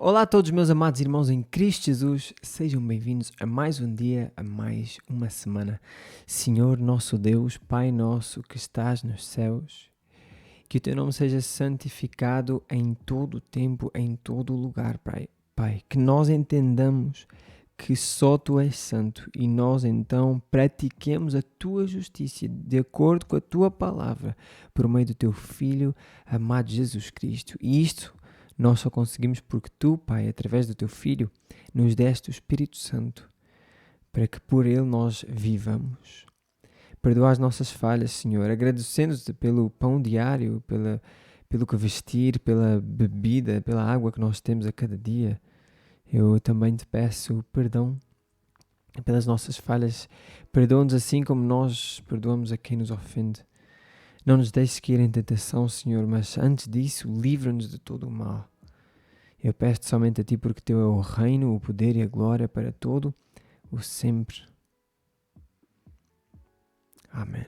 Olá a todos meus amados irmãos em Cristo Jesus, sejam bem-vindos a mais um dia, a mais uma semana. Senhor nosso Deus, Pai nosso que estás nos céus, que o teu nome seja santificado em todo o tempo, em todo o lugar, Pai. Pai, que nós entendamos que só Tu és santo e nós então pratiquemos a Tua justiça de acordo com a Tua palavra, por meio do Teu Filho amado Jesus Cristo. E isto nós só conseguimos porque Tu, Pai, através do Teu Filho, nos deste o Espírito Santo, para que por Ele nós vivamos. Perdoa as nossas falhas, Senhor, agradecendo-te pelo pão diário, pelo que vestir, pela bebida, pela água que nós temos a cada dia. Eu também te peço perdão pelas nossas falhas. Perdoa-nos assim como nós perdoamos a quem nos ofende. Não nos deixes cair em tentação, Senhor, mas antes disso, livra-nos de todo o mal. Eu peço-te somente a Ti, porque Teu é o reino, o poder e a glória para todo o sempre. Amém.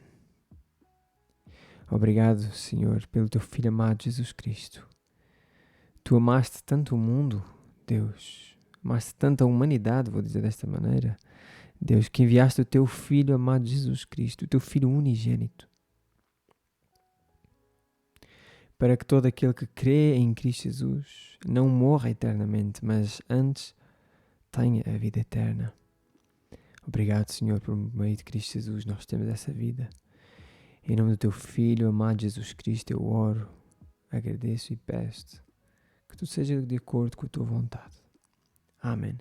Obrigado, Senhor, pelo Teu Filho amado Jesus Cristo. Tu amaste tanto o mundo, Deus, amaste tanto a humanidade, vou dizer desta maneira, Deus, que enviaste o Teu Filho amado Jesus Cristo, o Teu Filho unigênito, para que todo aquele que crê em Cristo Jesus não morra eternamente, mas antes tenha a vida eterna. Obrigado, Senhor, por meio de Cristo Jesus nós temos essa vida. Em nome do Teu Filho amado Jesus Cristo eu oro, agradeço e peço-te que Tu seja de acordo com a Tua vontade. Amém.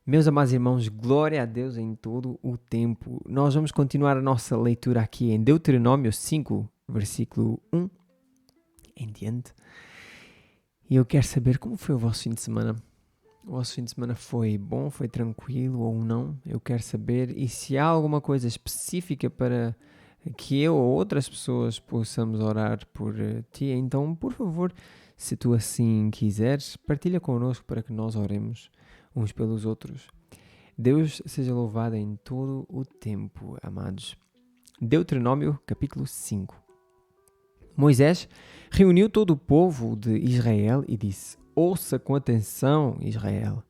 Meus amados irmãos, glória a Deus em todo o tempo. Nós vamos continuar a nossa leitura aqui em Deuteronômio 5, versículo 1 em diante. E eu quero saber como foi o vosso fim de semana. O vosso fim de semana foi bom, foi tranquilo ou não? Eu quero saber. E se há alguma coisa específica para que eu ou outras pessoas possamos orar por ti, então, por favor, se tu assim quiseres, partilha connosco para que nós oremos uns pelos outros. Deus seja louvado em todo o tempo, amados. Deuteronômio, capítulo 5. Moisés reuniu todo o povo de Israel e disse: Ouça com atenção, Israel.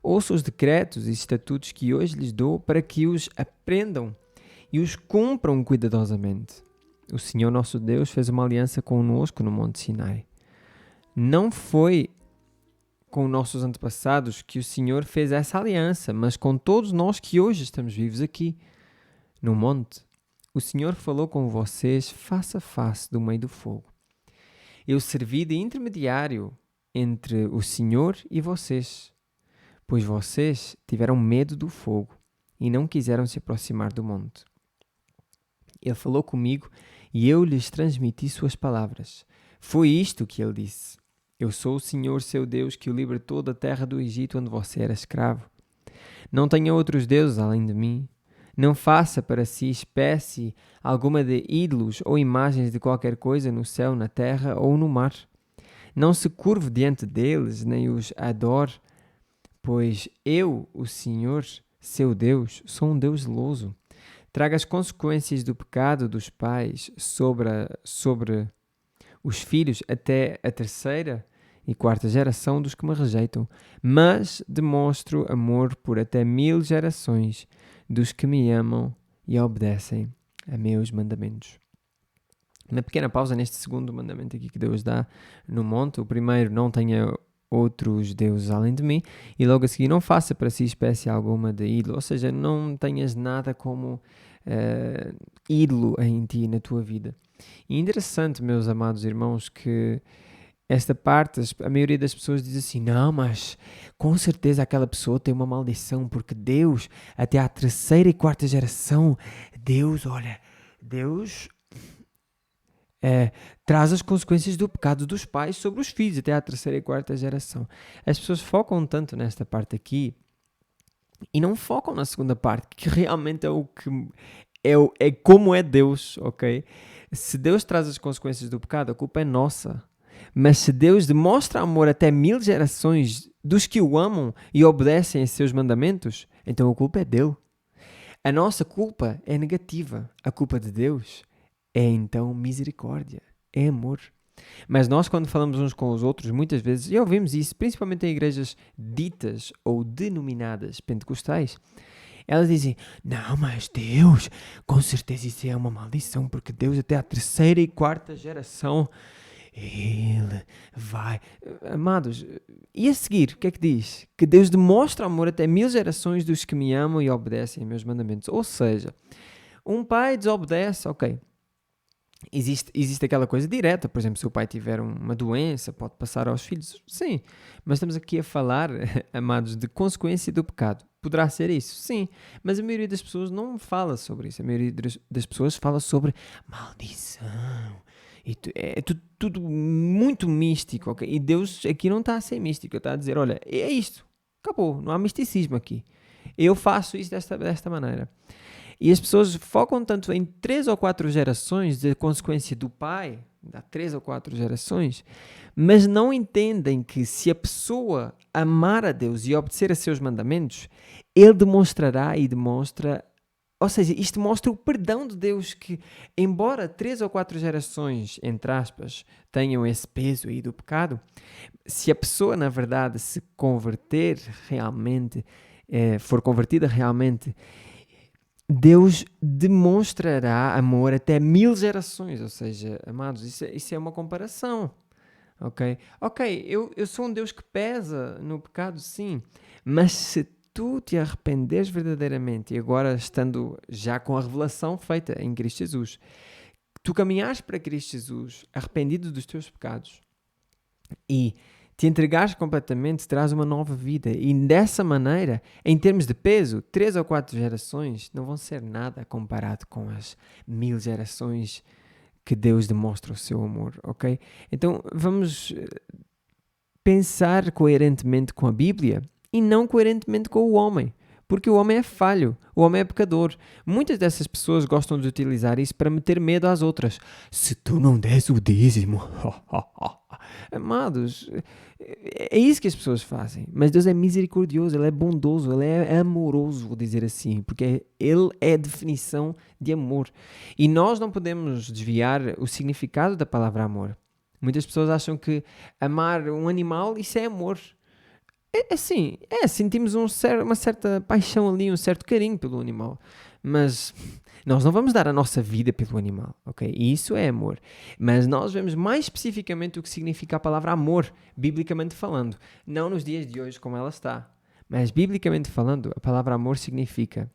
Ouça os decretos e estatutos que hoje lhes dou para que os aprendam e os cumpram cuidadosamente. O Senhor nosso Deus fez uma aliança conosco no Monte Sinai. Não foi com nossos antepassados que o Senhor fez essa aliança, mas com todos nós que hoje estamos vivos aqui, no monte. O Senhor falou com vocês face a face do meio do fogo. Eu servi de intermediário entre o Senhor e vocês, pois vocês tiveram medo do fogo e não quiseram se aproximar do monte. Ele falou comigo e eu lhes transmiti suas palavras. Foi isto que ele disse: Eu sou o Senhor seu Deus que o libertou da terra do Egito onde você era escravo. Não tenha outros deuses além de mim. Não faça para si espécie alguma de ídolos ou imagens de qualquer coisa no céu, na terra ou no mar. Não se curve diante deles, nem os adore, pois eu, o Senhor, seu Deus, sou um Deus zeloso. Traga as consequências do pecado dos pais sobre os filhos até a terceira e quarta geração dos que me rejeitam, mas demonstro amor por até 1000 gerações dos que me amam e obedecem a meus mandamentos. Uma pequena pausa neste segundo mandamento aqui que Deus dá no monte. O primeiro, não tenha outros deuses além de mim. E logo a seguir, não faça para si espécie alguma de ídolo. Ou seja, não tenhas nada como ídolo em ti, na tua vida. E interessante, meus amados irmãos, que esta parte, a maioria das pessoas diz assim: não, mas com certeza aquela pessoa tem uma maldição, porque Deus, até à terceira e quarta geração, Deus traz as consequências do pecado dos pais sobre os filhos, até à terceira e quarta geração. As pessoas focam tanto nesta parte aqui e não focam na segunda parte, que realmente é o que é como é Deus, ok? Se Deus traz as consequências do pecado, a culpa é nossa. Mas se Deus demonstra amor até 1000 gerações dos que o amam e obedecem a seus mandamentos, então a culpa é dele. A nossa culpa é negativa. A culpa de Deus é então misericórdia, é amor. Mas nós, quando falamos uns com os outros, muitas vezes, e ouvimos isso, principalmente em igrejas ditas ou denominadas pentecostais, elas dizem, não, mas Deus, com certeza isso é uma maldição, porque Deus até a terceira e quarta geração, Ele vai... Amados, e a seguir, o que é que diz? Que Deus demonstra amor até 1000 gerações dos que me amam e obedecem aos meus mandamentos. Ou seja, um pai desobedece, ok. Existe aquela coisa direta, por exemplo, se o pai tiver uma doença, pode passar aos filhos. Sim, mas estamos aqui a falar, amados, de consequência do pecado. Poderá ser isso? Sim, mas a maioria das pessoas não fala sobre isso. A maioria das pessoas fala sobre maldição. É tudo muito místico, ok? E Deus aqui não está a ser místico, está a dizer, olha, é isto, acabou, não há misticismo aqui. Eu faço isso desta maneira. E as pessoas focam tanto em 3 ou 4 gerações de consequência do pai, há 3 ou 4 gerações, mas não entendem que se a pessoa amar a Deus e obedecer a seus mandamentos, Ele demonstrará e demonstra, ou seja, isto mostra o perdão de Deus que, embora 3 ou 4 gerações, entre aspas, tenham esse peso aí do pecado, se a pessoa, na verdade, se converter realmente, for convertida realmente, Deus demonstrará amor até 1000 gerações, ou seja, amados, isso é uma comparação, ok? Ok, eu sou um Deus que pesa no pecado, sim, mas se tu te arrependeres verdadeiramente, e agora estando já com a revelação feita em Cristo Jesus, tu caminhares para Cristo Jesus, arrependido dos teus pecados, e te entregares completamente, terás uma nova vida. E dessa maneira, em termos de peso, 3 ou 4 gerações não vão ser nada comparado com as 1000 gerações que Deus demonstra o seu amor, ok? Então vamos pensar coerentemente com a Bíblia e não coerentemente com o homem. Porque o homem é falho, o homem é pecador. Muitas dessas pessoas gostam de utilizar isso para meter medo às outras. Se tu não des o dízimo... Amados, é isso que as pessoas fazem. Mas Deus é misericordioso, Ele é bondoso, Ele é amoroso, vou dizer assim. Porque Ele é a definição de amor. E nós não podemos desviar o significado da palavra amor. Muitas pessoas acham que amar um animal, isso é amor. Sentimos uma certa paixão ali, um certo carinho pelo animal, mas nós não vamos dar a nossa vida pelo animal, ok? E isso é amor. Mas nós vemos mais especificamente o que significa a palavra amor, biblicamente falando. Não nos dias de hoje como ela está, mas biblicamente falando, a palavra amor significa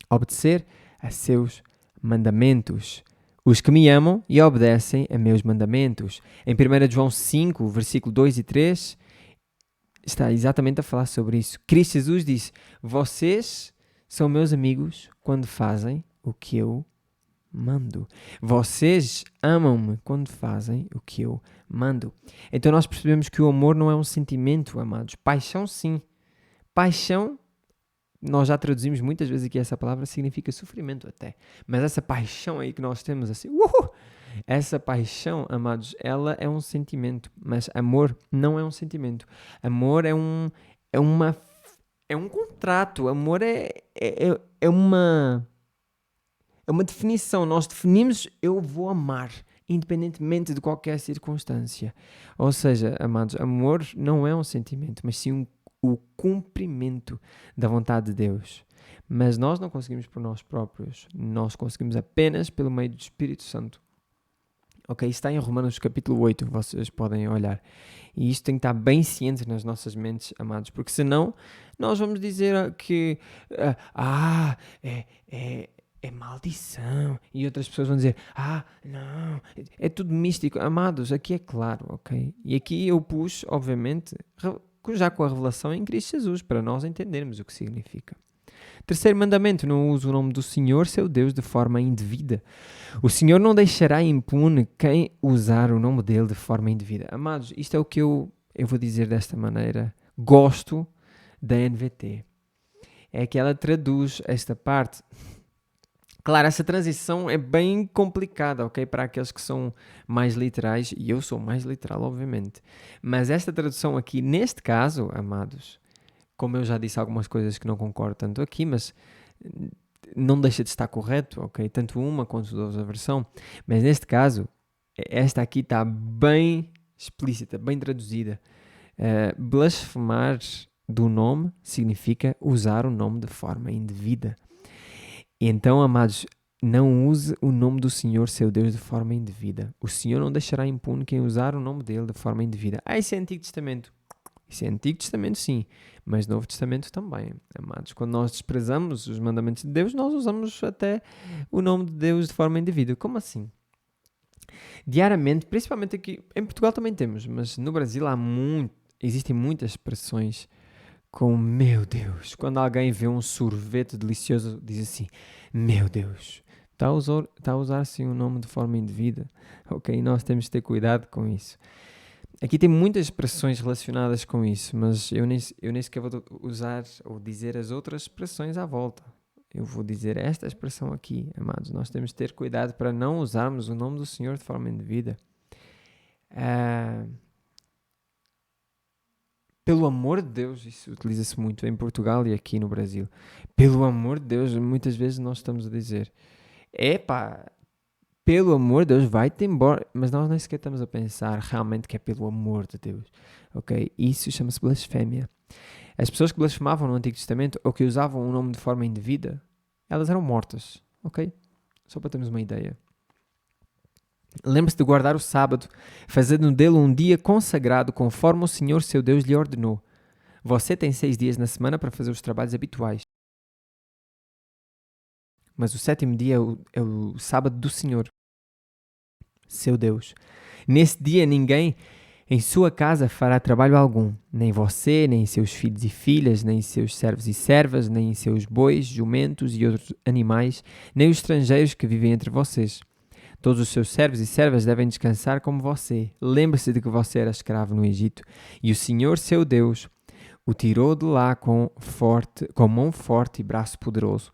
obedecer a seus mandamentos. Os que me amam e obedecem a meus mandamentos. Em 1 João 5, versículo 2 e 3... está exatamente a falar sobre isso. Cristo Jesus disse, vocês são meus amigos quando fazem o que eu mando. Vocês amam-me quando fazem o que eu mando. Então nós percebemos que o amor não é um sentimento, amados. Paixão, sim. Paixão, nós já traduzimos muitas vezes aqui essa palavra, significa sofrimento até. Mas essa paixão aí que nós temos assim, essa paixão, amados, ela é um sentimento, mas amor não é um sentimento. Amor é um contrato. Amor é uma definição. Nós definimos, eu vou amar, independentemente de qualquer circunstância. Ou seja, amados, amor não é um sentimento, mas sim o cumprimento da vontade de Deus. Mas nós não conseguimos por nós próprios. Nós conseguimos apenas pelo meio do Espírito Santo. Ok, isso está em Romanos capítulo 8, vocês podem olhar. E isto tem que estar bem ciente nas nossas mentes, amados, porque senão nós vamos dizer que é maldição. E outras pessoas vão dizer, não, é tudo místico. Amados, aqui é claro, ok? E aqui eu pus, obviamente, já com a revelação em Cristo Jesus, para nós entendermos o que significa. Terceiro mandamento, não use o nome do Senhor, seu Deus, de forma indevida. O Senhor não deixará impune quem usar o nome dele de forma indevida. Amados, isto é o que eu vou dizer desta maneira. Gosto da NVT. É que ela traduz esta parte. Claro, essa transição é bem complicada, ok? Para aqueles que são mais literais, e eu sou mais literal, obviamente. Mas esta tradução aqui, neste caso, amados, como eu já disse algumas coisas que não concordo tanto aqui, mas não deixa de estar correto, ok? Tanto uma quanto a outra versão. Mas neste caso, esta aqui está bem explícita, bem traduzida. Blasfemar do nome significa usar o nome de forma indevida. Então, amados, não use o nome do Senhor, seu Deus, de forma indevida. O Senhor não deixará impune quem usar o nome dele de forma indevida. Isso é Antigo Testamento. Isso é Antigo Testamento, sim, mas Novo Testamento também, amados. Quando nós desprezamos os mandamentos de Deus, nós usamos até o nome de Deus de forma indevida. Como assim? Diariamente, principalmente aqui, em Portugal também temos, mas no Brasil existem muitas expressões com meu Deus. Quando alguém vê um sorvete delicioso, diz assim, meu Deus. Está a usar assim o nome de forma indevida. Ok, nós temos de ter cuidado com isso. Aqui tem muitas expressões relacionadas com isso, mas eu nem sequer vou usar ou dizer as outras expressões à volta. Eu vou dizer esta expressão aqui, amados. Nós temos de ter cuidado para não usarmos o nome do Senhor de forma indevida. Pelo amor de Deus, isso utiliza-se muito em Portugal e aqui no Brasil. Pelo amor de Deus, muitas vezes nós estamos a dizer, pelo amor de Deus, vai-te embora. Mas nós nem sequer estamos a pensar realmente que é pelo amor de Deus. Ok? Isso chama-se blasfémia. As pessoas que blasfemavam no Antigo Testamento ou que usavam o nome de forma indevida, elas eram mortas. Ok? Só para termos uma ideia. Lembre-se de guardar o sábado, fazendo dele um dia consagrado conforme o Senhor seu Deus lhe ordenou. Você tem 6 dias na semana para fazer os trabalhos habituais. Mas o 7º dia é o sábado do Senhor, seu Deus. Nesse dia ninguém em sua casa fará trabalho algum, nem você, nem seus filhos e filhas, nem seus servos e servas, nem seus bois, jumentos e outros animais, nem os estrangeiros que vivem entre vocês. Todos os seus servos e servas devem descansar como você. Lembre-se de que você era escravo no Egito, e o Senhor, seu Deus, o tirou de lá com mão forte e braço poderoso.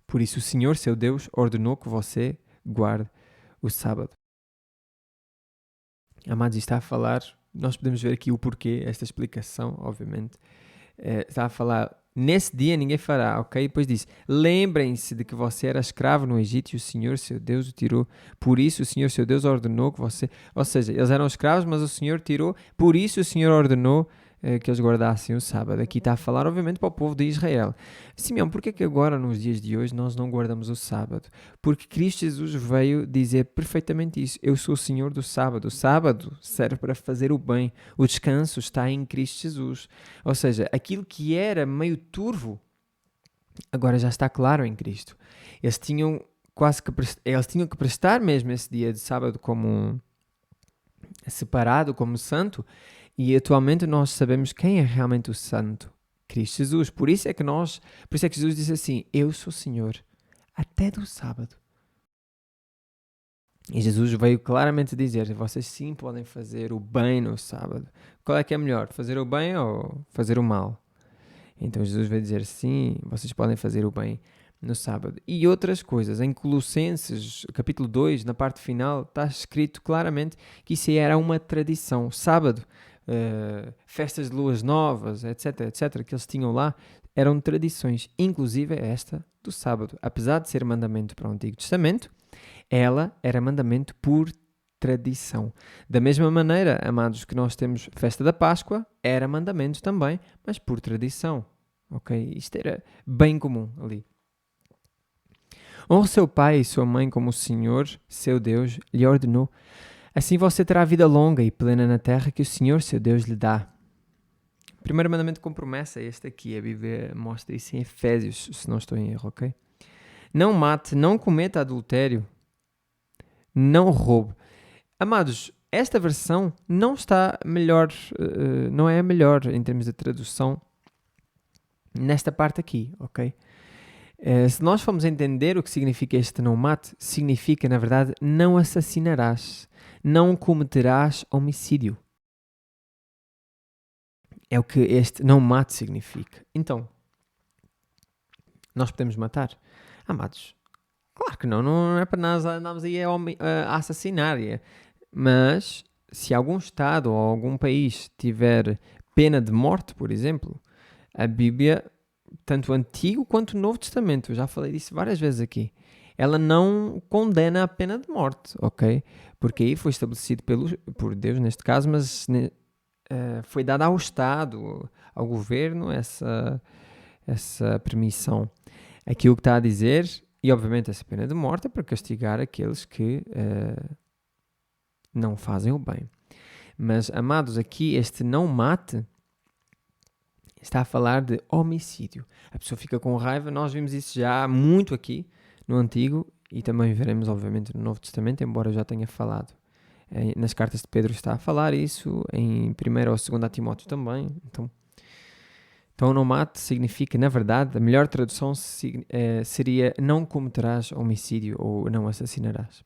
Por isso o Senhor, seu Deus, ordenou que você guarde o sábado. Amados, está a falar, nós podemos ver aqui o porquê, esta explicação, obviamente. Está a falar, nesse dia ninguém fará, ok? Depois diz, lembrem-se de que você era escravo no Egito e o Senhor, seu Deus, o tirou. Por isso o Senhor, seu Deus, ordenou que você... Ou seja, eles eram escravos, mas o Senhor tirou. Por isso o Senhor ordenou que eles guardassem o sábado. Aqui está a falar, obviamente, para o povo de Israel. Simeão, porquê que agora, nos dias de hoje, nós não guardamos o sábado? Porque Cristo Jesus veio dizer perfeitamente isso. Eu sou o Senhor do sábado. O sábado serve para fazer o bem. O descanso está em Cristo Jesus. Ou seja, aquilo que era meio turvo, agora já está claro em Cristo. Eles tinham que prestar mesmo esse dia de sábado como separado, como santo, e atualmente nós sabemos quem é realmente o santo, Cristo Jesus. Por isso é que Jesus disse assim, eu sou Senhor, até do sábado. E Jesus veio claramente dizer, vocês sim podem fazer o bem no sábado. Qual é que é melhor, fazer o bem ou fazer o mal? Então Jesus veio dizer, sim, vocês podem fazer o bem no sábado. E outras coisas. Em Colossenses, capítulo 2, na parte final, está escrito claramente que isso era uma tradição. Sábado, festas de luas novas, etc., etc., que eles tinham lá, eram tradições. Inclusive esta do sábado. Apesar de ser mandamento para o Antigo Testamento, ela era mandamento por tradição. Da mesma maneira, amados, que nós temos festa da Páscoa, era mandamento também, mas por tradição. Ok? Isto era bem comum ali. Honre seu pai e sua mãe como o Senhor, seu Deus, lhe ordenou. Assim você terá vida longa e plena na terra que o Senhor, seu Deus, lhe dá. O primeiro mandamento com promessa é este aqui. A Bíblia mostra isso em Efésios, se não estou em erro, ok? Não mate, não cometa adultério, não roube. Amados, esta versão não está melhor, não é a melhor em termos de tradução nesta parte aqui, ok? Se nós formos entender o que significa este não mate, significa, na verdade, não assassinarás, não cometerás homicídio. É o que este não mate significa. Então, nós podemos matar? Amados, claro que não é para nós andarmos aí a assassinar. Mas, se algum Estado ou algum país tiver pena de morte, por exemplo, a Bíblia, tanto o Antigo quanto o Novo Testamento, eu já falei disso várias vezes aqui, ela não condena a pena de morte, ok? Porque aí foi estabelecido por Deus, neste caso, mas foi dada ao Estado, ao governo, essa permissão. Aquilo que está a dizer, e obviamente essa pena de morte é para castigar aqueles que não fazem o bem. Mas, amados, aqui este não mate está a falar de homicídio. A pessoa fica com raiva, nós vimos isso já muito aqui no Antigo e também veremos, obviamente, no Novo Testamento, embora eu já tenha falado. Nas cartas de Pedro está a falar isso, em 1 ou 2 Timóteo também. Então não mate significa, na verdade, a melhor tradução seria não cometerás homicídio ou não assassinarás.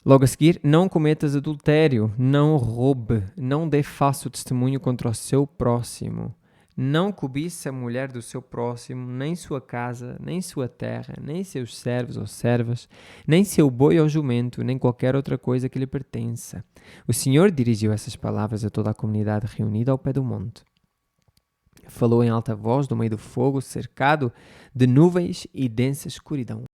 Logo a seguir, não cometas adultério, não roube, não dê falso testemunho contra o seu próximo, não cobice a mulher do seu próximo, nem sua casa, nem sua terra, nem seus servos ou servas, nem seu boi ou jumento, nem qualquer outra coisa que lhe pertença. O Senhor dirigiu essas palavras a toda a comunidade reunida ao pé do monte. Falou em alta voz do meio do fogo, cercado de nuvens e densa escuridão.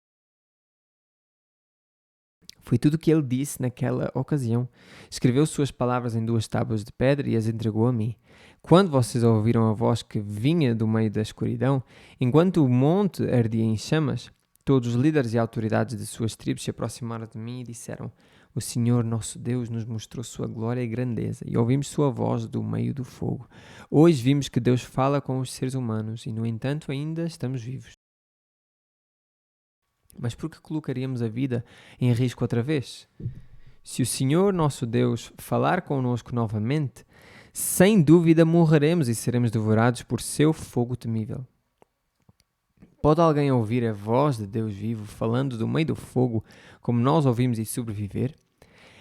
Foi tudo o que ele disse naquela ocasião. Escreveu suas palavras em 2 tábuas de pedra e as entregou a mim. Quando vocês ouviram a voz que vinha do meio da escuridão, enquanto o monte ardia em chamas, todos os líderes e autoridades de suas tribos se aproximaram de mim e disseram: O Senhor nosso Deus nos mostrou sua glória e grandeza, e ouvimos sua voz do meio do fogo. Hoje vimos que Deus fala com os seres humanos, e no entanto ainda estamos vivos. Mas por que colocaríamos a vida em risco outra vez? Se o Senhor nosso Deus falar connosco novamente, sem dúvida morreremos e seremos devorados por seu fogo temível. Pode alguém ouvir a voz de Deus vivo falando do meio do fogo, como nós ouvimos, e sobreviver?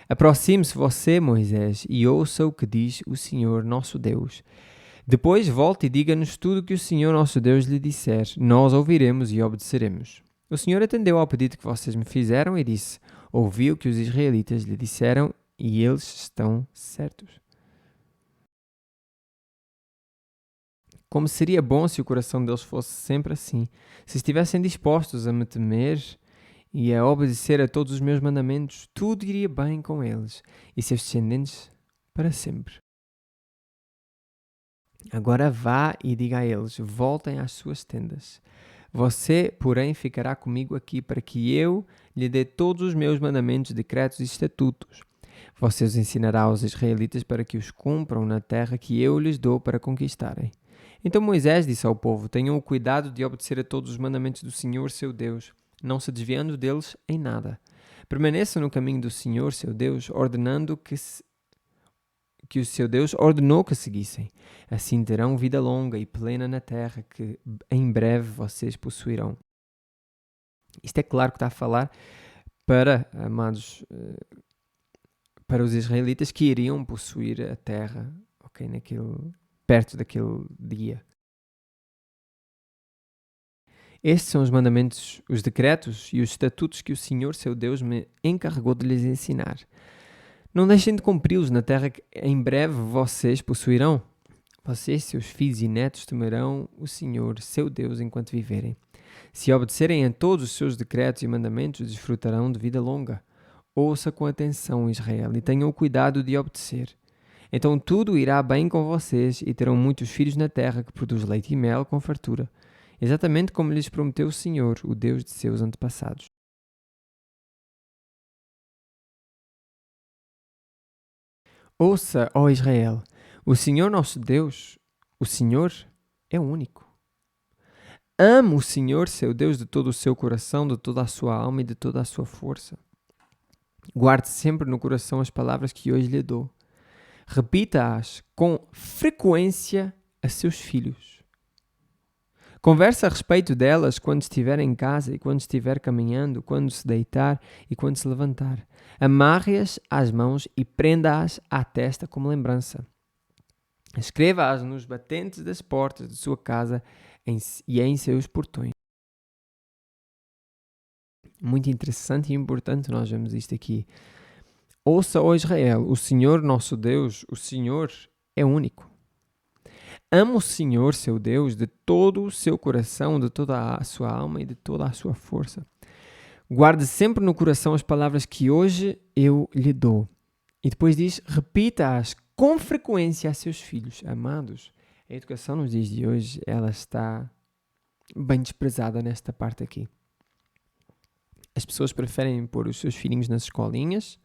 Aproxime-se você, Moisés, e ouça o que diz o Senhor nosso Deus. Depois volte e diga-nos tudo o que o Senhor nosso Deus lhe disser. Nós ouviremos e obedeceremos. O Senhor atendeu ao pedido que vocês me fizeram e disse: Ouvi o que os israelitas lhe disseram e eles estão certos. Como seria bom se o coração deles fosse sempre assim, se estivessem dispostos a me temer e a obedecer a todos os meus mandamentos, tudo iria bem com eles e seus descendentes para sempre. Agora vá e diga a eles: voltem às suas tendas. Você, porém, ficará comigo aqui para que eu lhe dê todos os meus mandamentos, decretos e estatutos. Você os ensinará aos israelitas para que os cumpram na terra que eu lhes dou para conquistarem. Então Moisés disse ao povo: Tenham o cuidado de obedecer a todos os mandamentos do Senhor, seu Deus, não se desviando deles em nada. Permaneçam no caminho do Senhor, seu Deus, ordenando que o seu Deus ordenou que seguissem. Assim terão vida longa e plena na terra que em breve vocês possuirão. Isto é claro que está a falar para, amados, para os israelitas que iriam possuir a terra, ok, perto daquele dia. Estes são os mandamentos, os decretos e os estatutos que o Senhor, seu Deus, me encarregou de lhes ensinar. Não deixem de cumpri-los na terra que em breve vocês possuirão. Vocês, seus filhos e netos, temerão o Senhor, seu Deus, enquanto viverem. Se obedecerem a todos os seus decretos e mandamentos, desfrutarão de vida longa. Ouça com atenção, Israel, e tenham o cuidado de obedecer. Então tudo irá bem com vocês e terão muitos filhos na terra que produz leite e mel com fartura, exatamente como lhes prometeu o Senhor, o Deus de seus antepassados. Ouça, ó Israel, o Senhor nosso Deus, o Senhor é único. Ame o Senhor, seu Deus, de todo o seu coração, de toda a sua alma e de toda a sua força. Guarde sempre no coração as palavras que hoje lhe dou. Repita-as com frequência a seus filhos. Converse a respeito delas quando estiver em casa e quando estiver caminhando, quando se deitar e quando se levantar. Amarre-as às mãos e prenda-as à testa como lembrança. Escreva-as nos batentes das portas de sua casa e em seus portões. Muito interessante e importante nós vemos isto aqui. Ouça, ó Israel, o Senhor nosso Deus, o Senhor é único. Ama o Senhor, seu Deus, de todo o seu coração, de toda a sua alma e de toda a sua força. Guarde sempre no coração as palavras que hoje eu lhe dou. E depois diz, repita-as com frequência a seus filhos. Amados, a educação nos dias de hoje, ela está bem desprezada nesta parte aqui. As pessoas preferem pôr os seus filhinhos nas escolinhas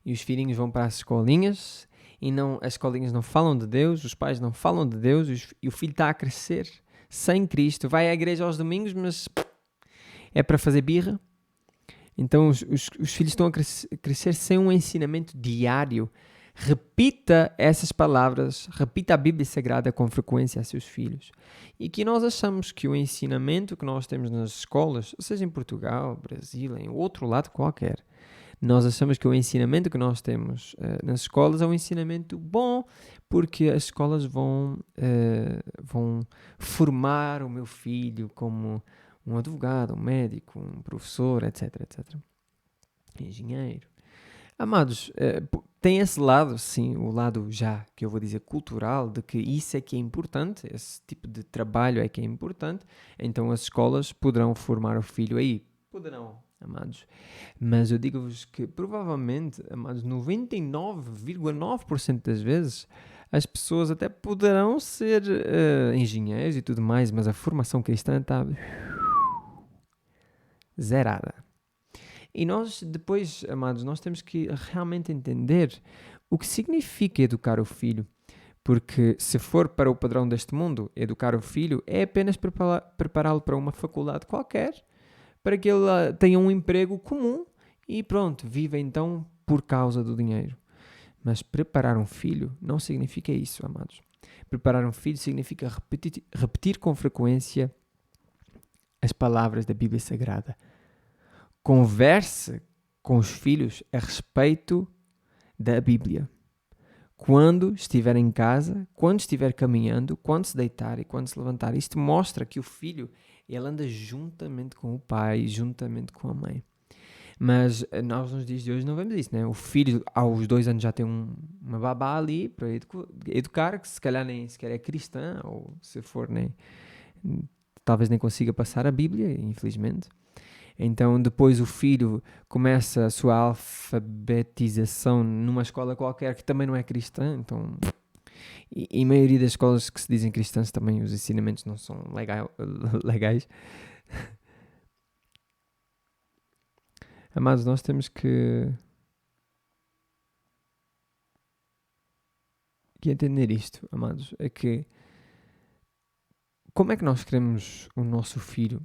e os filhinhos vão para as escolinhas e as escolinhas não falam de Deus, os pais não falam de Deus e o filho está a crescer sem Cristo. Vai à igreja aos domingos, mas é para fazer birra. Então os filhos estão a crescer sem um ensinamento diário. Repita essas palavras, repita a Bíblia Sagrada com frequência a seus filhos. E aqui nós achamos que o ensinamento que nós temos nas escolas, seja em Portugal, Brasil, em outro lado qualquer, nós achamos que o ensinamento que nós temos nas escolas é um ensinamento bom, porque as escolas vão formar o meu filho como um advogado, um médico, um professor, etc, etc. Engenheiro. Amados, tem esse lado, sim, o lado já, que eu vou dizer, cultural, de que isso é que é importante, esse tipo de trabalho é que é importante, então as escolas poderão formar o filho aí. Poderão, amados. Mas eu digo-vos que, provavelmente, amados, 99,9% das vezes, as pessoas até poderão ser engenheiros e tudo mais, mas a formação cristã está zerada. E nós depois, amados, nós temos que realmente entender o que significa educar o filho. Porque se for para o padrão deste mundo, educar o filho é apenas prepará-lo para uma faculdade qualquer, para que ele tenha um emprego comum e pronto, viva então por causa do dinheiro. Mas preparar um filho não significa isso, amados. Preparar um filho significa repetir com frequência as palavras da Bíblia Sagrada. Converse com os filhos a respeito da Bíblia. Quando estiver em casa, quando estiver caminhando, quando se deitar e quando se levantar. Isto mostra que o filho, ele anda juntamente com o pai, juntamente com a mãe. Mas nós nos dias de hoje não vemos isso, né? O filho aos 2 anos já tem uma babá ali para educar, que se calhar nem sequer é cristã, ou se for, talvez nem consiga passar a Bíblia, infelizmente. Então depois o filho começa a sua alfabetização numa escola qualquer que também não é cristã, então... E a maioria das escolas que se dizem cristãs também os ensinamentos não são legais. Amados, nós temos que entender isto, amados, é que como é que nós queremos o nosso filho?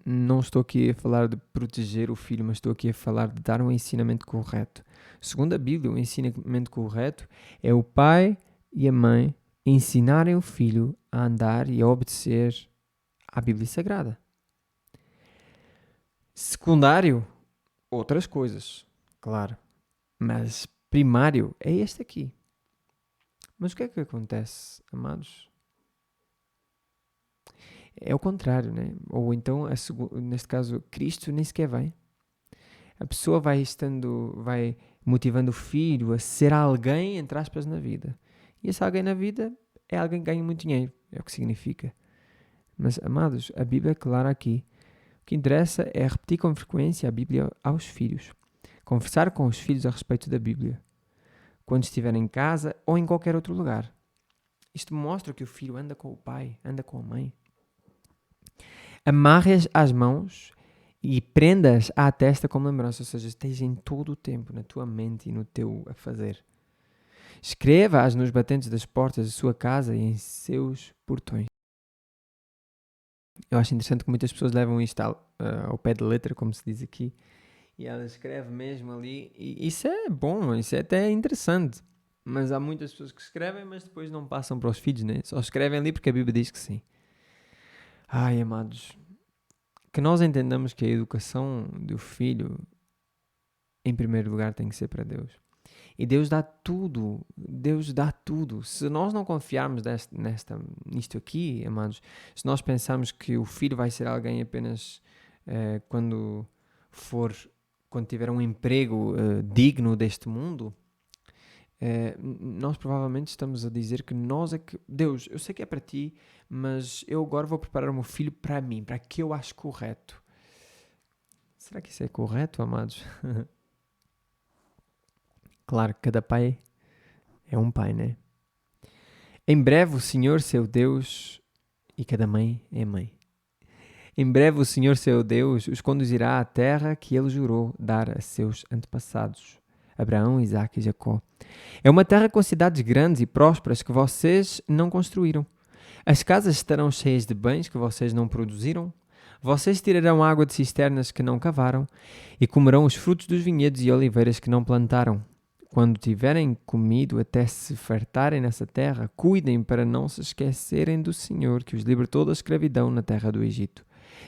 Não estou aqui a falar de proteger o filho, mas estou aqui a falar de dar um ensinamento correto. Segundo a Bíblia, o ensinamento correto é o pai e a mãe ensinarem o filho a andar e a obedecer à Bíblia Sagrada. Secundário, outras coisas, claro. Mas primário é este aqui. Mas o que é que acontece, amados? É o contrário, né? Ou então, neste caso, Cristo nem sequer vai. A pessoa vai motivando o filho a ser alguém, entre aspas, na vida. E esse alguém na vida é alguém que ganha muito dinheiro. É o que significa. Mas, amados, a Bíblia é clara aqui. O que interessa é repetir com frequência a Bíblia aos filhos. Conversar com os filhos a respeito da Bíblia. Quando estiver em casa ou em qualquer outro lugar. Isto mostra que o filho anda com o pai, anda com a mãe. Amarre-as às mãos e prendas à testa como lembrança, ou seja, esteja em todo o tempo na tua mente e no teu a fazer. Escreva-as nos batentes das portas da sua casa e em seus portões. Eu acho interessante que muitas pessoas levam isto ao pé da letra, como se diz aqui, e ela escreve mesmo ali, e isso é bom, isso é até interessante. Mas há muitas pessoas que escrevem, mas depois não passam para os filhos, né? Só escrevem ali porque a Bíblia diz que sim. Ai, amados, que nós entendamos que a educação do filho, em primeiro lugar, tem que ser para Deus. E Deus dá tudo. Deus dá tudo. Se nós não confiarmos nisto aqui, amados, se nós pensarmos que o filho vai ser alguém apenas quando tiver um emprego digno deste mundo, nós provavelmente estamos a dizer que nós é que... Deus, eu sei que é para ti, mas eu agora vou preparar o meu filho para mim, para que eu acho correto. Será que isso é correto, amados? Claro que cada pai é um pai, né? Em breve o Senhor, seu Deus, e cada mãe é mãe. Em breve o Senhor, seu Deus, os conduzirá à terra que ele jurou dar a seus antepassados, Abraão, Isaque e Jacó. É uma terra com cidades grandes e prósperas que vocês não construíram. As casas estarão cheias de bens que vocês não produziram. Vocês tirarão água de cisternas que não cavaram e comerão os frutos dos vinhedos e oliveiras que não plantaram. Quando tiverem comido até se fartarem nessa terra, cuidem para não se esquecerem do Senhor que os libertou da escravidão na terra do Egito.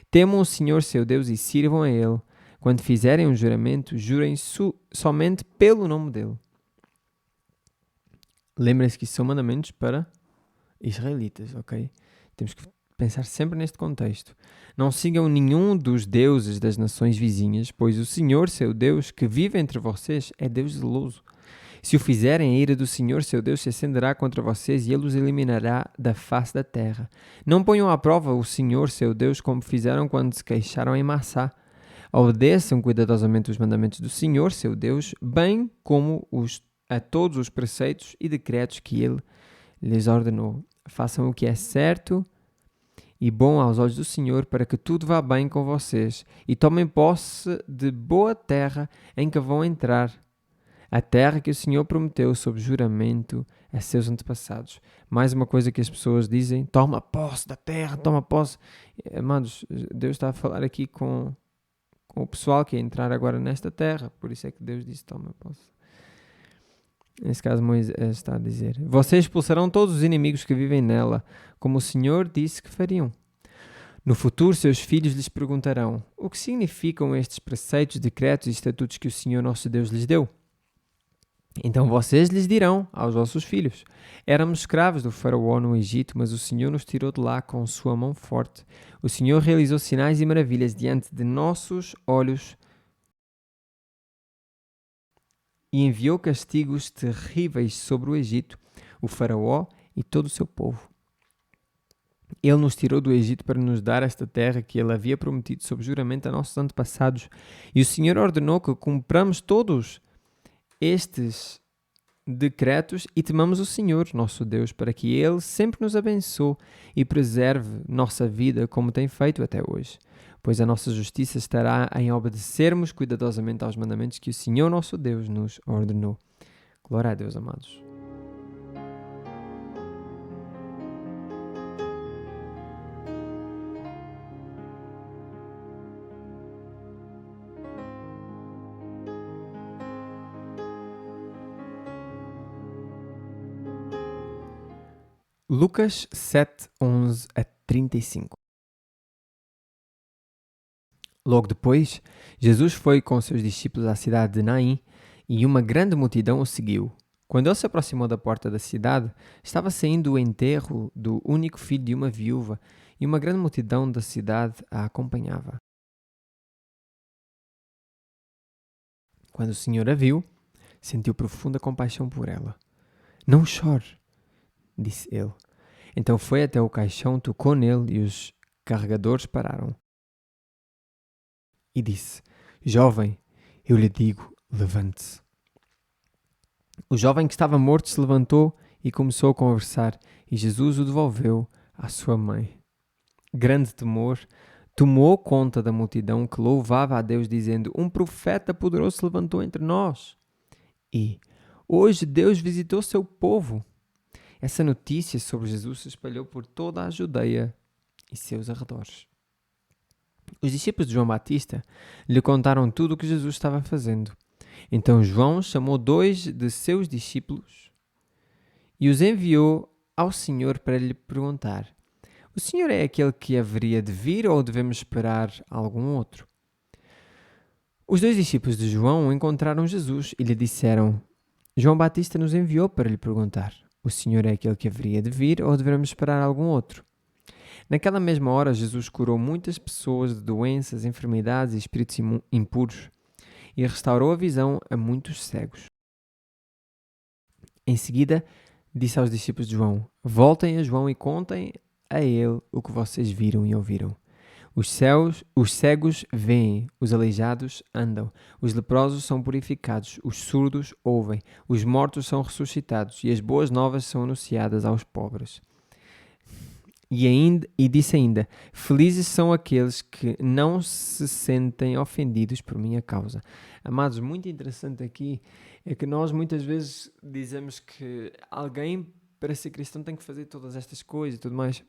Temam o Senhor seu Deus e sirvam a Ele. Quando fizerem um juramento, jurem somente pelo nome dEle. Lembrem-se que isso são mandamentos para israelitas, ok? Temos que pensar sempre neste contexto. Não sigam nenhum dos deuses das nações vizinhas, pois o Senhor, seu Deus, que vive entre vocês, é Deus zeloso. Se o fizerem, a ira do Senhor, seu Deus, se acenderá contra vocês e ele os eliminará da face da terra. Não ponham à prova o Senhor, seu Deus, como fizeram quando se queixaram em Massá. Obedeçam cuidadosamente os mandamentos do Senhor, seu Deus, bem como a todos os preceitos e decretos que ele lhes ordenou. Façam o que é certo e bom aos olhos do Senhor, para que tudo vá bem com vocês e tomem posse de boa terra em que vão entrar, a terra que o Senhor prometeu sob juramento a seus antepassados. Mais uma coisa que as pessoas dizem: toma posse da terra, toma posse. Amados, Deus está a falar aqui com o pessoal que ia entrar agora nesta terra, por isso é que Deus disse: toma posse. Nesse caso, Moisés está a dizer: vocês expulsarão todos os inimigos que vivem nela, como o Senhor disse que fariam. No futuro, seus filhos lhes perguntarão: o que significam estes preceitos, decretos e estatutos que o Senhor nosso Deus lhes deu? Então vocês lhes dirão aos vossos filhos: éramos escravos do faraó no Egito, mas o Senhor nos tirou de lá com sua mão forte. O Senhor realizou sinais e maravilhas diante de nossos olhos e enviou castigos terríveis sobre o Egito, o faraó e todo o seu povo. Ele nos tirou do Egito para nos dar esta terra que ele havia prometido sob juramento a nossos antepassados. E o Senhor ordenou que cumpramos todos estes decretos e temamos o Senhor, nosso Deus, para que Ele sempre nos abençoe e preserve nossa vida como tem feito até hoje. Pois a nossa justiça estará em obedecermos cuidadosamente aos mandamentos que o Senhor, nosso Deus, nos ordenou. Glória a Deus, amados. Lucas 7, 11 a 35. Logo depois, Jesus foi com seus discípulos à cidade de Naim e uma grande multidão o seguiu. Quando ele se aproximou da porta da cidade, estava saindo o enterro do único filho de uma viúva e uma grande multidão da cidade a acompanhava. Quando o Senhor a viu, sentiu profunda compaixão por ela. Não chore, disse ele. Então foi até o caixão, tocou nele e os carregadores pararam. E disse: jovem, eu lhe digo, levante-se. O jovem que estava morto se levantou e começou a conversar, e Jesus o devolveu à sua mãe. Grande temor tomou conta da multidão que louvava a Deus, dizendo: um profeta poderoso se levantou entre nós. E hoje Deus visitou seu povo. Essa notícia sobre Jesus se espalhou por toda a Judeia e seus arredores. Os discípulos de João Batista lhe contaram tudo o que Jesus estava fazendo. Então João chamou 2 de seus discípulos e os enviou ao Senhor para lhe perguntar: o Senhor é aquele que haveria de vir ou devemos esperar algum outro? Os 2 discípulos de João encontraram Jesus e lhe disseram: João Batista nos enviou para lhe perguntar: o Senhor é aquele que haveria de vir ou devemos esperar algum outro? Naquela mesma hora, Jesus curou muitas pessoas de doenças, enfermidades e espíritos impuros e restaurou a visão a muitos cegos. Em seguida, disse aos discípulos de João: voltem a João e contem a ele o que vocês viram e ouviram. Os cegos veem, os aleijados andam, os leprosos são purificados, os surdos ouvem, os mortos são ressuscitados e as boas novas são anunciadas aos pobres. E disse ainda, felizes são aqueles que não se sentem ofendidos por minha causa. Amados, muito interessante aqui é que nós muitas vezes dizemos que alguém para ser cristão tem que fazer todas estas coisas e tudo mais.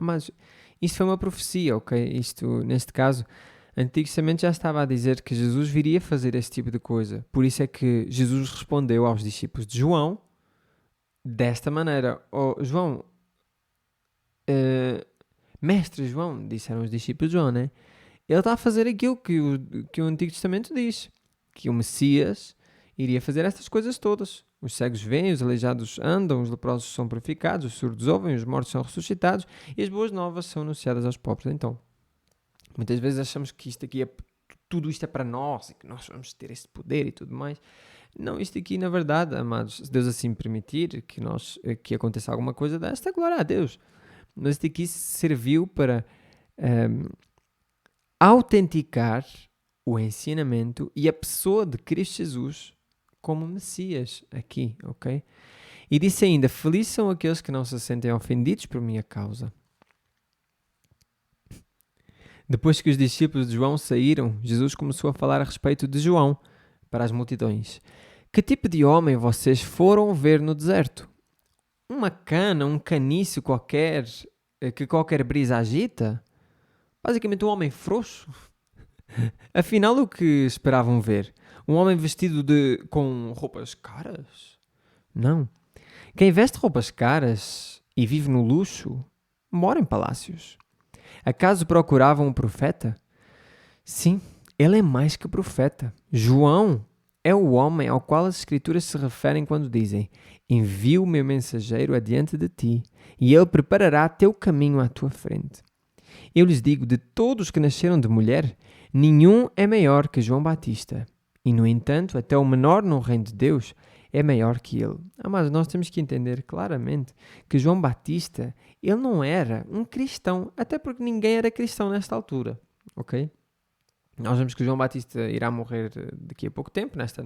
Mas isto foi uma profecia, ok? Isto, neste caso, Antigo Testamento já estava a dizer que Jesus viria fazer este tipo de coisa. Por isso é que Jesus respondeu aos discípulos de João desta maneira. João, mestre João, disseram os discípulos de João, né? Ele está a fazer aquilo que o Antigo Testamento diz. Que o Messias iria fazer estas coisas todas. Os cegos veem, os aleijados andam, os leprosos são purificados, os surdos ouvem, os mortos são ressuscitados e as boas novas são anunciadas aos pobres. Então, muitas vezes achamos que tudo isto é para nós e que nós vamos ter este poder e tudo mais. Não, isto aqui, na verdade, amados, se Deus assim permitir que aconteça alguma coisa desta, glória a Deus. Mas isto aqui serviu para autenticar o ensinamento e a pessoa de Cristo Jesus como Messias aqui, ok? E disse ainda, felizes são aqueles que não se sentem ofendidos por minha causa. Depois que os discípulos de João saíram, Jesus começou a falar a respeito de João para as multidões. Que tipo de homem vocês foram ver no deserto? Uma cana, um caniço qualquer, que qualquer brisa agita? Basicamente um homem frouxo? Afinal, o que esperavam ver? Um homem vestido com roupas caras? Não. Quem veste roupas caras e vive no luxo, mora em palácios. Acaso procuravam um profeta? Sim, ele é mais que profeta. João é o homem ao qual as Escrituras se referem quando dizem: envio o meu mensageiro adiante de ti, e ele preparará teu caminho à tua frente. Eu lhes digo, de todos que nasceram de mulher, nenhum é maior que João Batista. E, no entanto, até o menor no reino de Deus é maior que ele. Mas nós temos que entender claramente que João Batista, ele não era um cristão, até porque ninguém era cristão nesta altura, ok? Nós vemos que João Batista irá morrer daqui a pouco tempo, nesta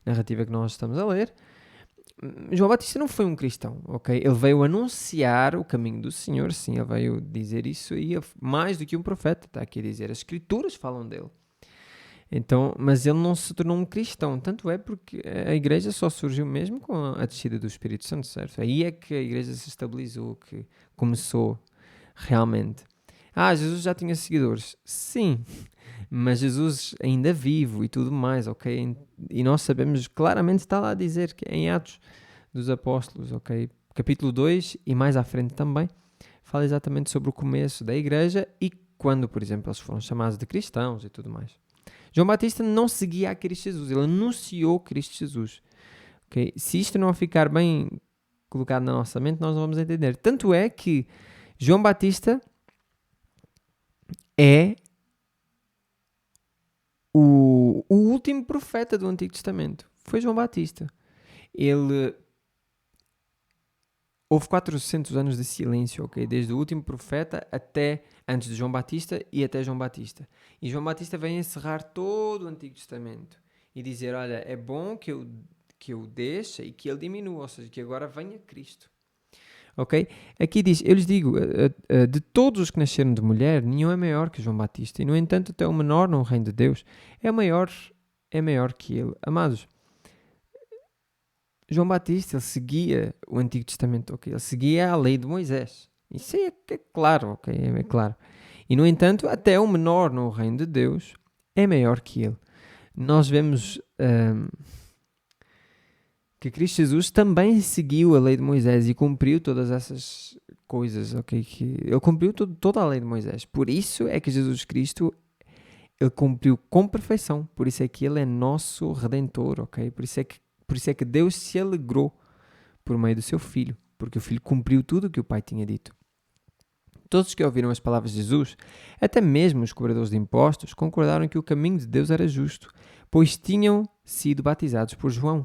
narrativa que nós estamos a ler. João Batista não foi um cristão, ok? Ele veio anunciar o caminho do Senhor, sim, ele veio dizer isso e mais do que um profeta, está aqui a dizer, as Escrituras falam dele. Então, mas ele não se tornou um cristão, tanto é porque a igreja só surgiu mesmo com a descida do Espírito Santo, certo? Aí é que a igreja se estabilizou, que começou realmente. Jesus já tinha seguidores, sim, mas Jesus ainda vivo e tudo mais, ok? E nós sabemos, claramente está lá a dizer que em Atos dos Apóstolos, ok? Capítulo 2 e mais à frente também, fala exatamente sobre o começo da igreja e quando, por exemplo, eles foram chamados de cristãos e tudo mais. João Batista não seguia a Cristo Jesus, ele anunciou Cristo Jesus. Okay? Se isto não ficar bem colocado na nossa mente, nós não vamos entender. Tanto é que João Batista é o último profeta do Antigo Testamento. Foi João Batista. Houve 400 anos de silêncio, ok? Desde o último profeta até antes de João Batista e até João Batista. E João Batista vem encerrar todo o Antigo Testamento e dizer, olha, é bom que eu deixe e que ele diminua, ou seja, que agora venha Cristo. Ok? Aqui diz, eu lhes digo, de todos os que nasceram de mulher, nenhum é maior que João Batista. E, no entanto, até o menor no reino de Deus é maior que ele. Amados, João Batista, ele seguia o Antigo Testamento, ok? Ele seguia a lei de Moisés. Isso é claro, ok? É claro. E, no entanto, até o menor no reino de Deus é maior que ele. Nós vemos que Cristo Jesus também seguiu a lei de Moisés e cumpriu todas essas coisas, ok? Que ele cumpriu toda a lei de Moisés. Por isso é que Jesus Cristo, ele cumpriu com perfeição. Por isso é que ele é nosso Redentor, ok? Por isso é que Deus se alegrou por meio do seu Filho, porque o Filho cumpriu tudo o que o Pai tinha dito. Todos que ouviram as palavras de Jesus, até mesmo os cobradores de impostos, concordaram que o caminho de Deus era justo, pois tinham sido batizados por João.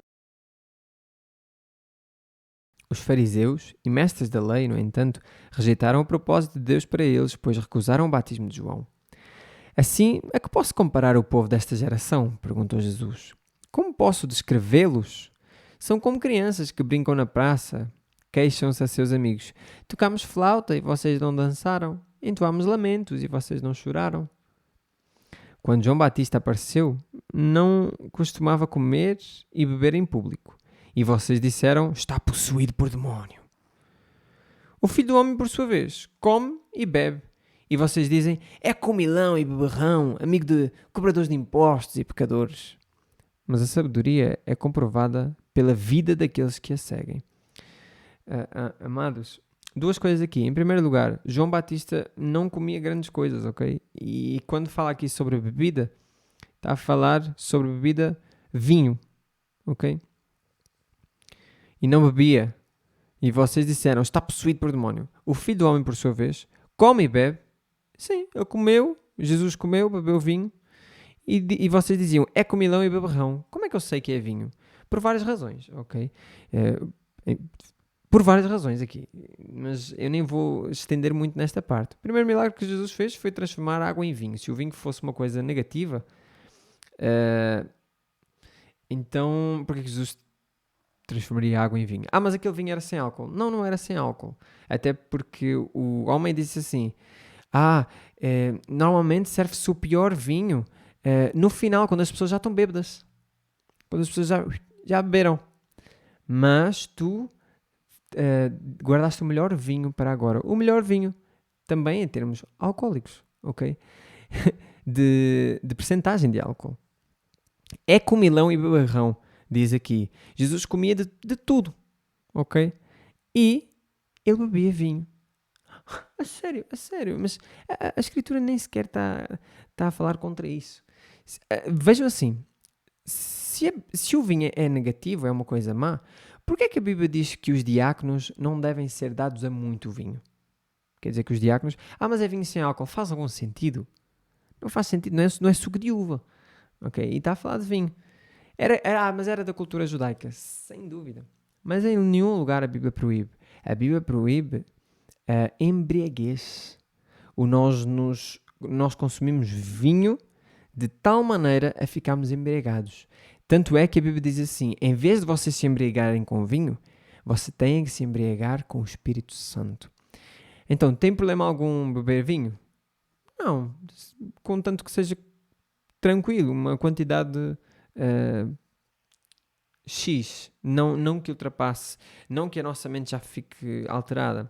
Os fariseus e mestres da lei, no entanto, rejeitaram o propósito de Deus para eles, pois recusaram o batismo de João. Assim, a que posso comparar o povo desta geração? Perguntou Jesus. Como posso descrevê-los? São como crianças que brincam na praça. Queixam-se a seus amigos. Tocámos flauta e vocês não dançaram. Entoámos lamentos e vocês não choraram. Quando João Batista apareceu, não costumava comer e beber em público. E vocês disseram, está possuído por demónio. O Filho do Homem, por sua vez, come e bebe. E vocês dizem, é comilão e beberrão, amigo de cobradores de impostos e pecadores. Mas a sabedoria é comprovada pela vida daqueles que a seguem. Amados, duas coisas aqui. Em primeiro lugar, João Batista não comia grandes coisas, ok? E quando fala aqui sobre bebida, está a falar sobre bebida vinho, ok? E não bebia. E vocês disseram, está possuído por demónio. O Filho do Homem, por sua vez, come e bebe. Sim, ele comeu, Jesus comeu, bebeu vinho. E vocês diziam, é comilão e beberrão. Como é que eu sei que é vinho? Por várias razões, ok? Por várias razões aqui. Mas eu nem vou estender muito nesta parte. O primeiro milagre que Jesus fez foi transformar água em vinho. Se o vinho fosse uma coisa negativa, então por que Jesus transformaria água em vinho? Mas aquele vinho era sem álcool. Não, não era sem álcool. Até porque o homem disse assim, normalmente serve-se o pior vinho no final, quando as pessoas já estão bêbadas. Quando as pessoas já beberam. Mas tu guardaste o melhor vinho para agora. O melhor vinho também em termos alcoólicos, ok? de percentagem de álcool. É comilão e beberrão, diz aqui. Jesus comia de tudo, ok? E ele bebia vinho. A sério. Mas a Escritura nem sequer está a falar contra isso. Vejam assim, se o vinho é negativo, é uma coisa má, porquê é que a Bíblia diz que os diáconos não devem ser dados a muito vinho? Quer dizer que os diáconos... mas é vinho sem álcool. Faz algum sentido? Não faz sentido. Não é suco de uva. Ok? E está a falar de vinho. Mas era da cultura judaica. Sem dúvida. Mas em nenhum lugar a Bíblia proíbe. A Bíblia proíbe a embriaguez. Nós consumimos vinho de tal maneira a ficarmos embriagados. Tanto é que a Bíblia diz assim, em vez de vocês se embriagarem com vinho, você tem que se embriagar com o Espírito Santo. Então, tem problema algum beber vinho? Não, contanto que seja tranquilo, uma quantidade X, não que ultrapasse, não que a nossa mente já fique alterada.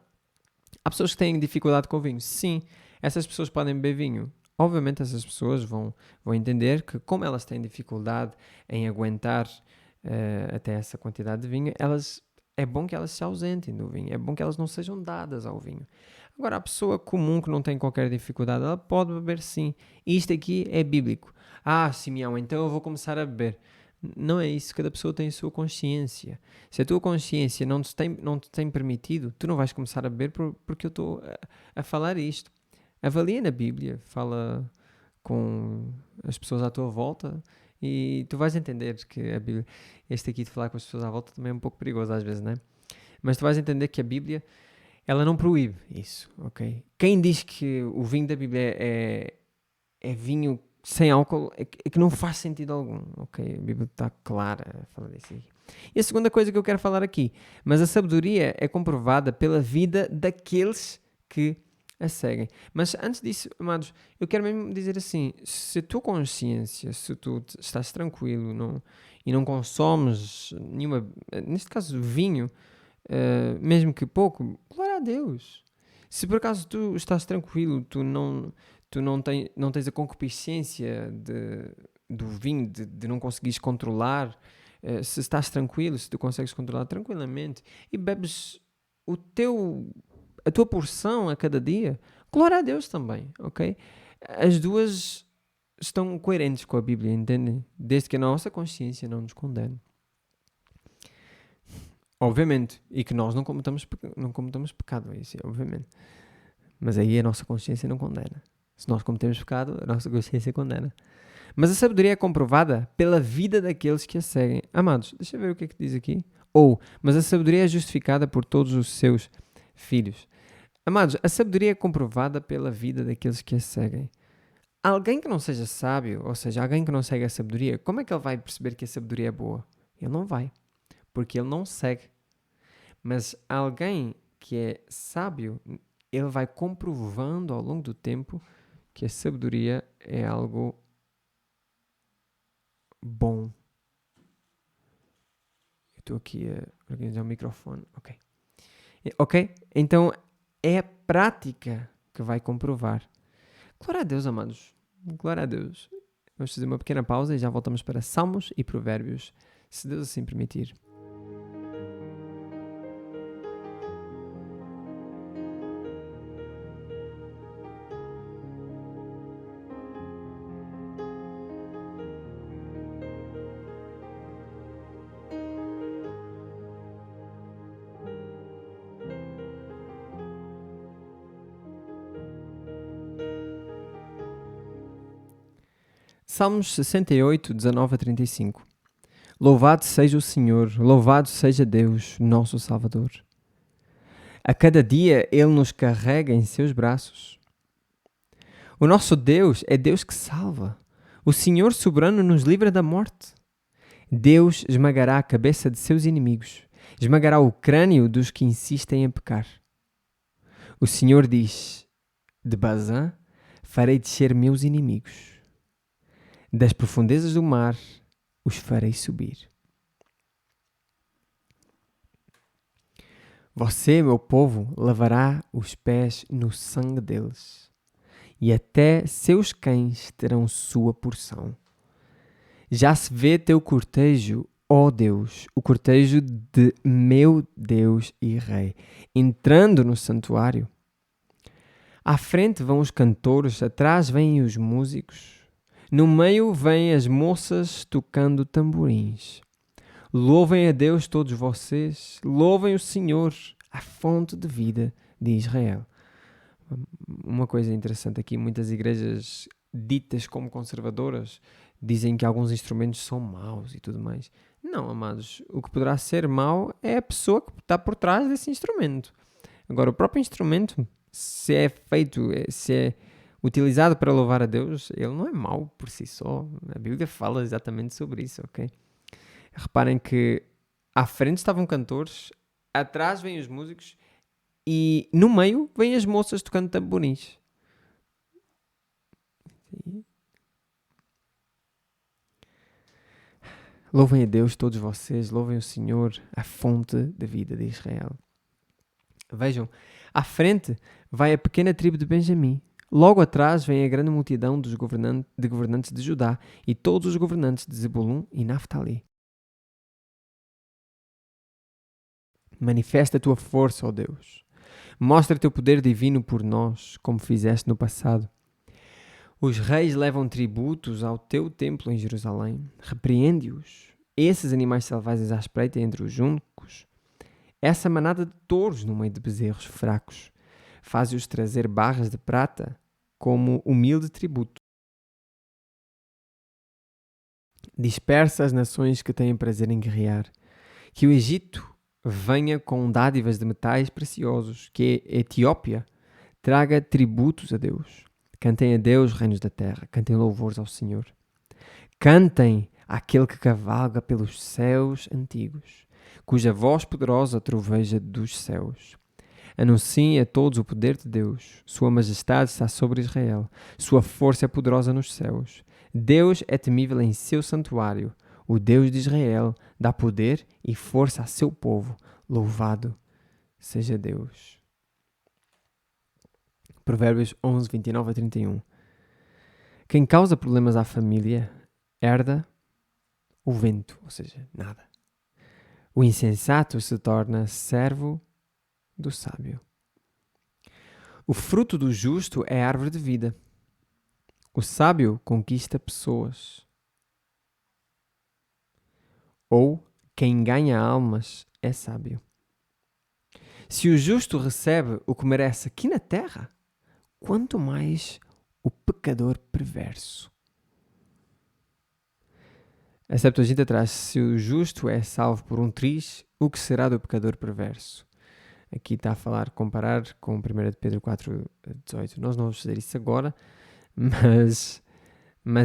Há pessoas que têm dificuldade com vinho. Sim, essas pessoas podem beber vinho. Obviamente essas pessoas vão entender que como elas têm dificuldade em aguentar até essa quantidade de vinho, é bom que elas se ausentem do vinho, é bom que elas não sejam dadas ao vinho. Agora, a pessoa comum que não tem qualquer dificuldade, ela pode beber sim. E isto aqui é bíblico. Simeão, então eu vou começar a beber. Não é isso, cada pessoa tem a sua consciência. Se a tua consciência não te tem permitido, tu não vais começar a beber porque eu estou a falar isto. Avalia na Bíblia, fala com as pessoas à tua volta e tu vais entender que a Bíblia, este aqui de falar com as pessoas à volta também é um pouco perigoso às vezes, não é? Mas tu vais entender que a Bíblia, ela não proíbe isso, ok? Quem diz que o vinho da Bíblia é vinho sem álcool é que não faz sentido algum, ok? A Bíblia está clara a falar disso aqui. E a segunda coisa que eu quero falar aqui, mas a sabedoria é comprovada pela vida daqueles que a seguem. Mas antes disso, amados, eu quero mesmo dizer assim, se a tua consciência, se tu estás tranquilo e não consomes nenhuma, neste caso vinho, mesmo que pouco, glória a Deus. Se por acaso tu estás tranquilo, tu não tens a concupiscência do vinho, de não conseguires controlar, se estás tranquilo, se tu consegues controlar tranquilamente e bebes a tua porção a cada dia, glória a Deus também, ok? As duas estão coerentes com a Bíblia, entendem? Desde que a nossa consciência não nos condene. Obviamente, e que nós não cometamos pecado, isso é obviamente. Mas aí a nossa consciência não condena. Se nós cometemos pecado, a nossa consciência condena. Mas a sabedoria é comprovada pela vida daqueles que a seguem. Amados, deixa eu ver o que é que diz aqui. mas a sabedoria é justificada por todos os seus filhos. Amados, a sabedoria é comprovada pela vida daqueles que a seguem. Alguém que não seja sábio, ou seja, alguém que não segue a sabedoria, como é que ele vai perceber que a sabedoria é boa? Ele não vai, porque ele não segue. Mas alguém que é sábio, ele vai comprovando ao longo do tempo que a sabedoria é algo bom. Eu estou aqui a organizar o microfone. Ok? Então é a prática que vai comprovar. Glória a Deus, amados. Glória a Deus. Vamos fazer uma pequena pausa e já voltamos para Salmos e Provérbios, se Deus assim permitir. Salmos 68, 19 a 35. Louvado seja o Senhor, louvado seja Deus, nosso Salvador. A cada dia Ele nos carrega em seus braços. O nosso Deus é Deus que salva. O Senhor soberano nos livra da morte. Deus esmagará a cabeça de seus inimigos, esmagará o crânio dos que insistem em pecar. O Senhor diz, de Bazã farei descer meus inimigos. Das profundezas do mar os farei subir. Você, meu povo, lavará os pés no sangue deles, e até seus cães terão sua porção. Já se vê teu cortejo, ó Deus, o cortejo de meu Deus e Rei, entrando no santuário. À frente vão os cantores, atrás vêm os músicos. No meio vêm as moças tocando tamborins. Louvem a Deus todos vocês, louvem o Senhor, a fonte de vida de Israel. Uma coisa interessante aqui, muitas igrejas ditas como conservadoras dizem que alguns instrumentos são maus e tudo mais. Não, amados, o que poderá ser mau é a pessoa que está por trás desse instrumento. Agora, o próprio instrumento, se é utilizado para louvar a Deus, ele não é mau por si só. A Bíblia fala exatamente sobre isso, ok? Reparem que à frente estavam cantores, atrás vêm os músicos e no meio vêm as moças tocando tamborins. Louvem a Deus todos vocês, louvem o Senhor, a fonte da vida de Israel. Vejam, à frente vai a pequena tribo de Benjamim. Logo atrás vem a grande multidão de governantes de Judá e todos os governantes de Zebulun e Naftali. Manifesta a tua força, ó Deus. Mostra teu poder divino por nós, como fizeste no passado. Os reis levam tributos ao teu templo em Jerusalém. Repreende-os. Esses animais selvagens à espreita entre os juncos. Essa manada de touros no meio de bezerros fracos. Faz-os trazer barras de prata como humilde tributo. Dispersa as nações que têm prazer em guerrear. Que o Egito venha com dádivas de metais preciosos. Que a Etiópia traga tributos a Deus. Cantem a Deus, reinos da terra. Cantem louvores ao Senhor. Cantem àquele que cavalga pelos céus antigos, cuja voz poderosa troveja dos céus. Anunciem a todos o poder de Deus. Sua majestade está sobre Israel. Sua força é poderosa nos céus. Deus é temível em seu santuário. O Deus de Israel dá poder e força a seu povo. Louvado seja Deus. Provérbios 11, 29 a 31. Quem causa problemas à família herda o vento, ou seja, nada. O insensato se torna servo do sábio. O fruto do justo é a árvore de vida. O sábio conquista pessoas. Ou quem ganha almas é sábio. Se o justo recebe o que merece aqui na terra, quanto mais o pecador perverso. A Septuaginta traz: se o justo é salvo por um triz, o que será do pecador perverso? Aqui está a falar, comparar com 1 de Pedro 4:18. Nós não vamos fazer isso agora, mas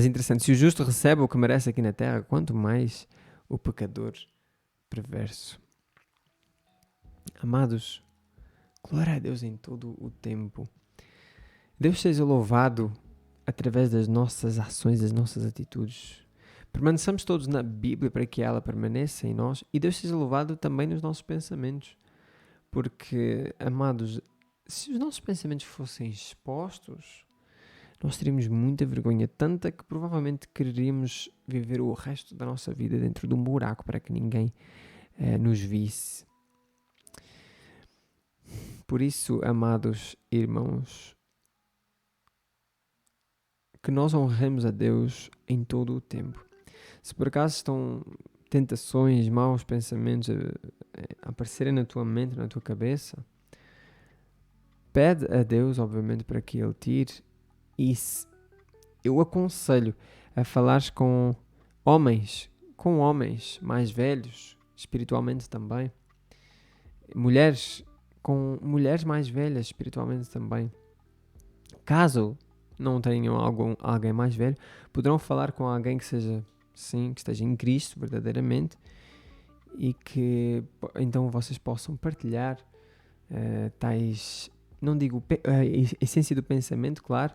interessante. Se o justo recebe o que merece aqui na terra, quanto mais o pecador perverso. Amados, glória a Deus em todo o tempo. Deus seja louvado através das nossas ações, das nossas atitudes. Permaneçamos todos na Bíblia para que ela permaneça em nós e Deus seja louvado também nos nossos pensamentos. Porque, amados, se os nossos pensamentos fossem expostos, nós teríamos muita vergonha, tanta que provavelmente quereríamos viver o resto da nossa vida dentro de um buraco para que ninguém nos visse. Por isso, amados irmãos, que nós honremos a Deus em todo o tempo. Se por acaso estão tentações, maus pensamentos a aparecerem na tua mente, na tua cabeça, pede a Deus, obviamente, para que Ele tire. E eu aconselho a falares com homens mais velhos, espiritualmente também. Mulheres, com mulheres mais velhas, espiritualmente também. Caso não tenham alguém mais velho, poderão falar com alguém que seja, sim, que esteja em Cristo verdadeiramente e que então vocês possam partilhar tais, não digo a essência do pensamento, claro,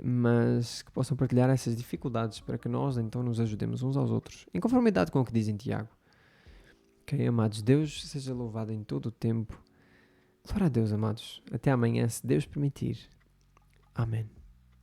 mas que possam partilhar essas dificuldades para que nós então nos ajudemos uns aos outros, em conformidade com o que diz em Tiago. Ok, amados, Deus seja louvado em todo o tempo. Glória a Deus, amados. Até amanhã, se Deus permitir. Amém.